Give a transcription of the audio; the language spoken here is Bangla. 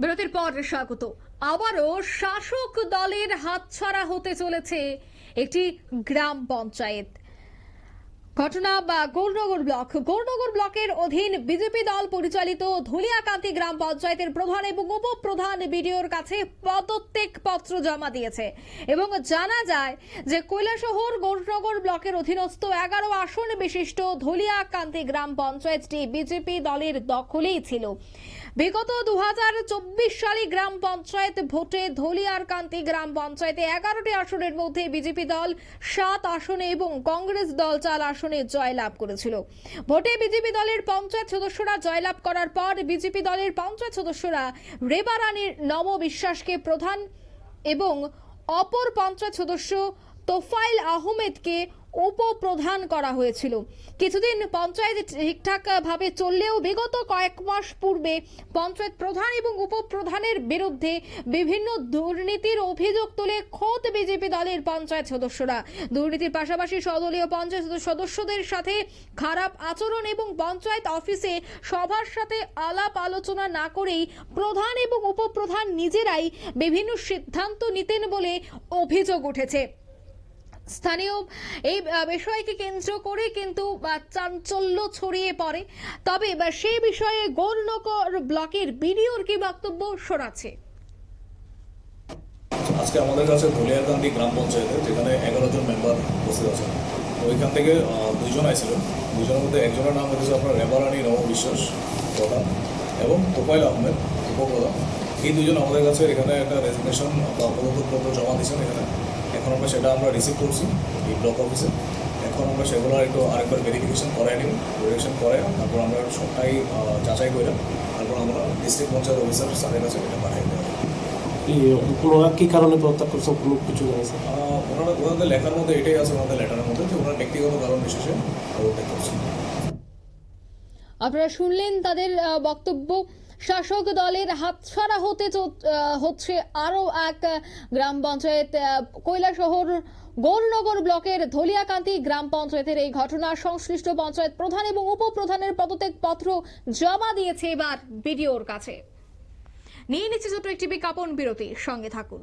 বিরতির পর স্বাগত। আবারও শাসক দলের হাতছাড়া হতে চলেছে একটি গ্রাম পঞ্চায়েত। ঘটনা গৌরনগর ব্লকের অধীন বিজেপি দল পরিচালিত ধুলিয়াকান্তি গ্রাম পঞ্চায়েতের প্রধান এবং উপপ্রধান বিডিওর কাছে পদত্যাগ পত্র জমা দিয়েছে এবং জানা যায় যে কৈলাসহর গৌরনগর ব্লকের অধীনস্থ 11 আসন বিশিষ্ট ধুলিয়াকান্তি গ্রাম পঞ্চায়েতটি বিজেপি দলের দখলেই ছিল। বিগত 2024 সালে গ্রাম পঞ্চায়েত ভোটে ধুলিয়াকান্তি গ্রাম পঞ্চায়েতে 11টি আসনের মধ্যে বিজেপি দল 7 আসনে এবং কংগ্রেস দল 4 আসনে জয়লাভ করেছিল। ভোটে বিজেপি দলের পঞ্চায়েত সদস্যরা জয়লাভ করার পর বিজেপি দলের পঞ্চায়েত সদস্যরা রেবা রানীর নম বিশ্বাসকে প্রধান এবং অপর পঞ্চায়েত সদস্য তোফাইল আহমেদকে উপপ্রধান করা হয়েছিল। কিছুদিন পঞ্চায়েত ঠিকঠাক ভাবে চললেও বিগত কয়েক মাস পূর্বে পঞ্চায়েত প্রধান এবং উপপ্রধানের বিরুদ্ধে বিভিন্ন দুর্নীতির অভিযোগ তুলে খোদ বিজেপি দলের পঞ্চায়েত সদস্যরা দুর্নীতির পাশাপাশি সদলীয় পঞ্চায়েত সদস্যদের সাথে খারাপ আচরণ এবং পঞ্চায়েত অফিসে সবার সাথে আলাপ আলোচনা না করেই প্রধান এবং উপপ্রধান নিজেরাই বিভিন্ন সিদ্ধান্ত নিতেন বলে অভিযোগ উঠেছে। স্থানীয় এই বিষয়কে কেন্দ্র করে কিন্তু চাঞ্চল্য ছড়িয়ে পড়ে। তবে সেই বিষয়ে গৌরনগর ব্লকের বিডিওর কি বক্তব্য শোনাচ্ছে। আজকে আমাদের কাছে ধুলিয়াকান্দি গ্রাম পঞ্চায়েতে যেখানে 11 জন মেম্বার উপস্থিত আছেন, ওইখান থেকে 2 জন আইছিল। 2 জনের মধ্যে একজনের নাম হচ্ছে আপনার রেবা রানী নব বিশ্বাস প্রধান এবং তোফাইল আহমেদ উপপ্রধান। এই 2 জন আমাদের কাছে এখানে একটা রেজিগনেশন বা পদত্যাগপত্র জমা দিয়েছেন। এখানে এখন আমরা সেটা রিসিভ করছি এই ব্লক অফিসে। এখন আমরা সেগুলো আরেকবার ভেরিফিকেশন করাই নিব, ভেরিফিকেশন করে তারপর আমরা সবটাই যাচাই করে তারপর আমরা ডিস্ট্রিক্ট পঞ্চায়েত অফিসার স্যারের কাছে এটা পাঠাই দেওয়া। ওনারা কী কারণে পদত্যাগ করছেন কোনো কিছু জানিয়েছে? ওনাদের লেখার মধ্যে এটাই আছে, ওনাদের লেটারের মধ্যে যে ওনারা ব্যক্তিগত কারণ বিশেষে পদত্যাগ করছেন। আপনারা শুনলেন তাদের বক্তব্য। শাসক দলের হাতছাড়া হচ্ছে আরও এক গ্রাম পঞ্চায়েত। কৈলাসহর গৌরনগর ব্লকের ধুলিয়াকান্তি গ্রাম পঞ্চায়েতের এই ঘটনা সংশ্লিষ্ট পঞ্চায়েত প্রধান এবং উপপ্রধানের পদত্যাগ পত্র জমা দিয়েছে এবার বিডিওর কাছে। নিয়ে নিচ্ছে ছোট্ট একটি বিজ্ঞাপন বিরতি, সঙ্গে থাকুন।